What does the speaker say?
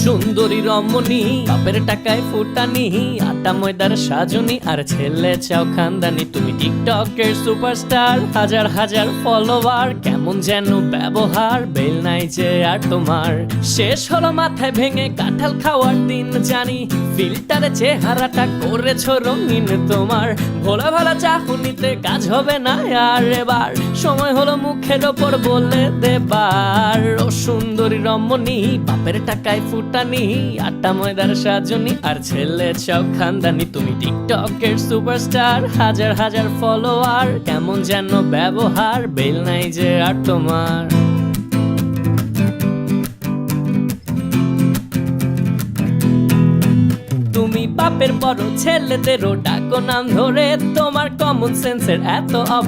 সুন্দরী রমণী, বাপের টাকায় ফুটানি, আটা ময়দার সাজনি, আর ছেলে চাও খানদানি। তুমি টিকটকের সুপারস্টার, হাজার হাজার ফলোয়ার, কেমন যেন ব্যবহার, বেল নাই যে আর তোমার। শেষ হলো মাথায় ভেঙে কাঁঠাল খাওয়ার দিন জানি, ফিল্টারে চেহারাটা করেছো রঙিন তোমার। ভোলা ভালা চাহনিতে কাজ হবে না আর এবার, সময় হলো মুখের ওপর বলে দেবার। ও সুন্দরী রমণী, বাপের টাকায় ফুটানি, আটা ময়দার সাজনি, আর ছেলে চাও খানদানি। তুমি টিকটকের সুপারস্টার, হাজার হাজার ফলোয়ার, কেমন যেন ব্যবহার, বেল নাই যে আর তোমার। তুমি বাপের বড়, ছেলেদেরও ডাকো নাম ধরে, তোমার কমন সেন্সের এত অভাব